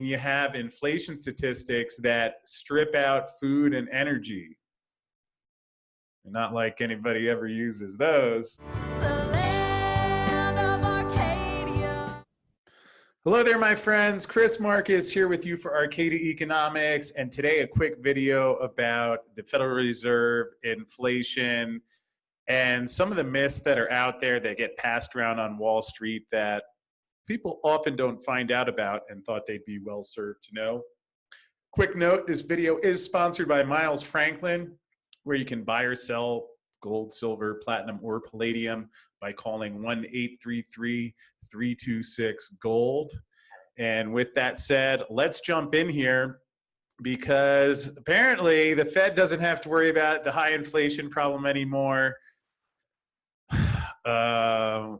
you have inflation statistics that strip out food and energy. Not like anybody ever uses those. The land of Arcadia. Hello there, my friends. Chris Marcus here with you for Arcadia Economics, and today a quick video about the Federal Reserve, inflation, and some of the myths that are out there that get passed around on Wall Street that people often don't find out about and thought they'd be well served to know. Quick note, this video is sponsored by Miles Franklin, where you can buy or sell gold, silver, platinum, or palladium by calling 1-833-326-GOLD. And with that said, let's jump in here because apparently the Fed doesn't have to worry about the high inflation problem anymore.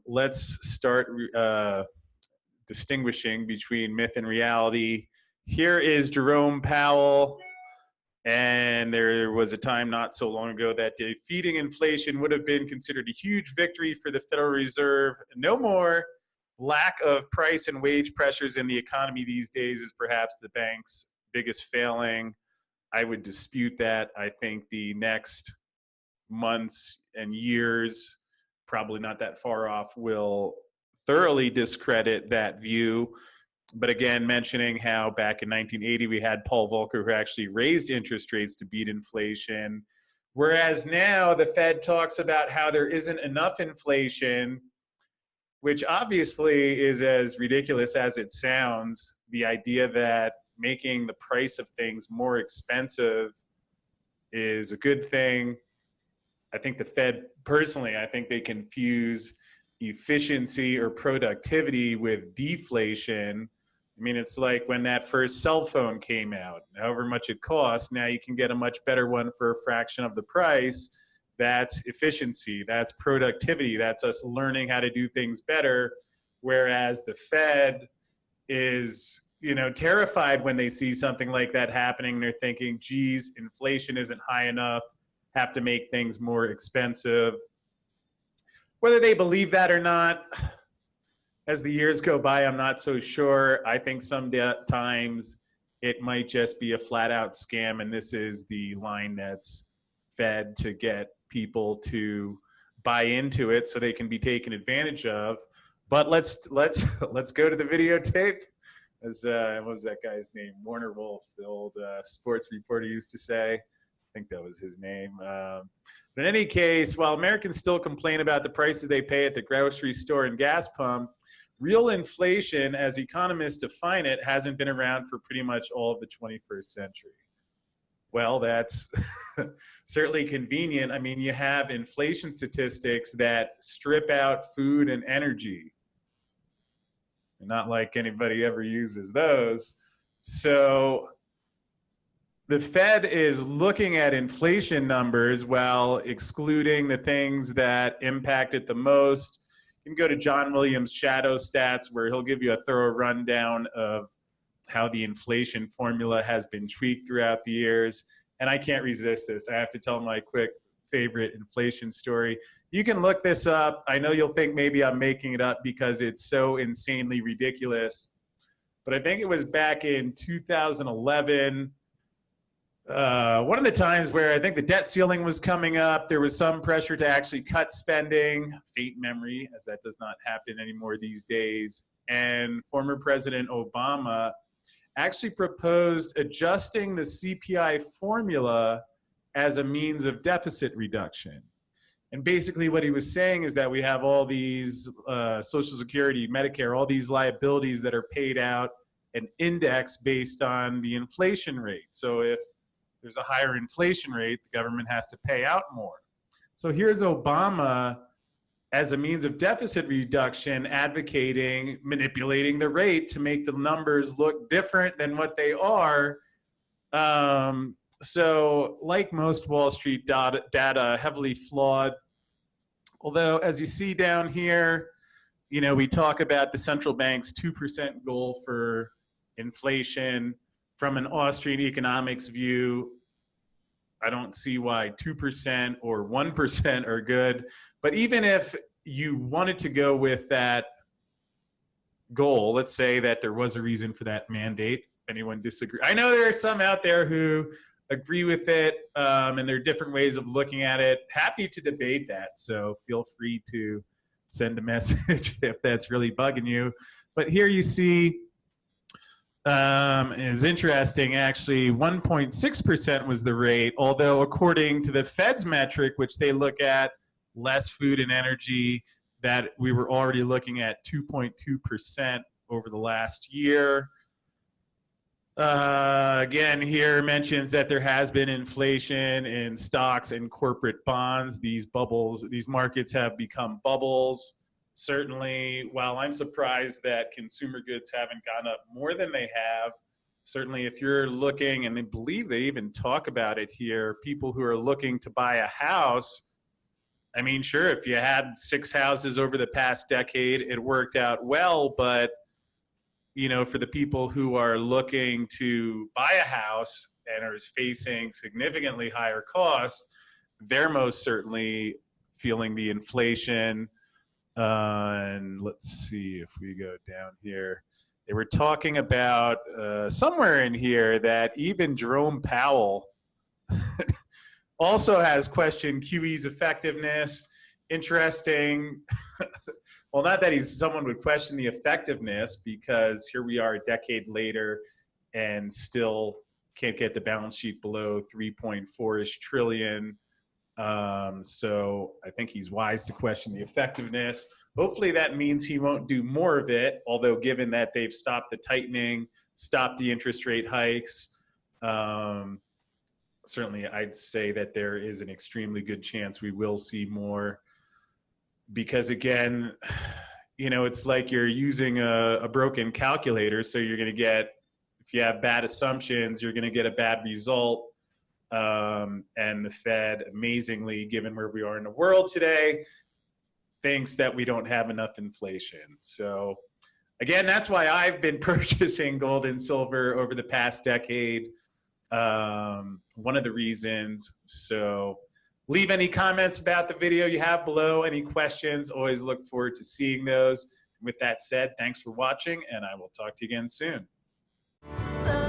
Let's start distinguishing between myth and reality. Here is Jerome Powell. And there was a time not so long ago that defeating inflation would have been considered a huge victory for the Federal Reserve. No more. Lack of price and wage pressures in the economy these days is perhaps the bank's biggest failing. I would dispute that. I think the next months and years, probably not that far off, will thoroughly discredit that view. But again, mentioning how back in 1980 we had Paul Volcker who actually raised interest rates to beat inflation, whereas now the Fed talks about how there isn't enough inflation, which obviously is as ridiculous as it sounds. The idea that making the price of things more expensive is a good thing. I think the Fed, personally, I think they confuse efficiency or productivity with deflation. I mean, it's like when that first cell phone came out, however much it cost, now you can get a much better one for a fraction of the price. That's efficiency, that's productivity, that's us learning how to do things better. Whereas the Fed is, terrified when they see something like that happening. They're thinking, geez, inflation isn't high enough, have to make things more expensive. Whether they believe that or not, as the years go by, I'm not so sure. I think sometimes it might just be a flat out scam, and this is the line that's fed to get people to buy into it so they can be taken advantage of. But let's go to the videotape. As what was that guy's name? Warner Wolf, the old sports reporter, used to say. I think that was his name. But in any case, while Americans still complain about the prices they pay at the grocery store and gas pump, real inflation, as economists define it, hasn't been around for pretty much all of the 21st century. Well, that's certainly convenient. I mean, you have inflation statistics that strip out food and energy. Not like anybody ever uses those. So the Fed is looking at inflation numbers while excluding the things that impact it the most. You can go to John Williams' Shadow Stats, where he'll give you a thorough rundown of how the inflation formula has been tweaked throughout the years. And I can't resist this. I have to tell my quick favorite inflation story. You can look this up. I know you'll think maybe I'm making it up because it's so insanely ridiculous. But I think it was back in 2011. One of the times where I think the debt ceiling was coming up, there was some pressure to actually cut spending, faint memory, as that does not happen anymore these days. And former President Obama actually proposed adjusting the CPI formula as a means of deficit reduction. And basically what he was saying is that we have all these Social Security, Medicare, all these liabilities that are paid out and indexed based on the inflation rate. So if there's a higher inflation rate, the government has to pay out more. So here's Obama as a means of deficit reduction advocating manipulating the rate to make the numbers look different than what they are. So like most Wall Street data, heavily flawed. Although as you see down here, we talk about the central bank's 2% goal for inflation. From an Austrian economics view, I don't see why 2% or 1% are good. But even if you wanted to go with that goal, let's say that there was a reason for that mandate, anyone disagree. I know there are some out there who agree with it, and there are different ways of looking at it. Happy to debate that, so feel free to send a message if that's really bugging you. But here you see is interesting, actually. 1.6% was the rate, although according to the Fed's metric, which they look at, less food and energy, that we were already looking at 2.2% over the last year. Again, here mentions that there has been inflation in stocks and corporate bonds. These bubbles, these markets have become bubbles. Certainly, while I'm surprised that consumer goods haven't gone up more than they have, certainly if you're looking, and I believe they even talk about it here, people who are looking to buy a house, I mean, sure, if you had 6 houses over the past decade, it worked out well, but you know, for the people who are looking to buy a house and are facing significantly higher costs, they're most certainly feeling the inflation. And let's see if we go down here. They were talking about somewhere in here that even Jerome Powell also has questioned QE's effectiveness. Interesting. Well, not that someone would question the effectiveness, because here we are a decade later and still can't get the balance sheet below 3.4-ish trillion. So I think he's wise to question the effectiveness. Hopefully that means he won't do more of it, although given that they've stopped the tightening, stopped the interest rate hikes, certainly I'd say that there is an extremely good chance we will see more. Because again, you know, it's like you're using a broken calculator, so you're going to get, if you have bad assumptions, you're going to get a bad result. And the Fed, amazingly, given where we are in the world today, thinks that we don't have enough inflation. So again, that's why I've been purchasing gold and silver over the past decade. One of the reasons. So leave any comments about the video you have below, any questions. Always look forward to seeing those. With that said, thanks for watching, and I will talk to you again soon. The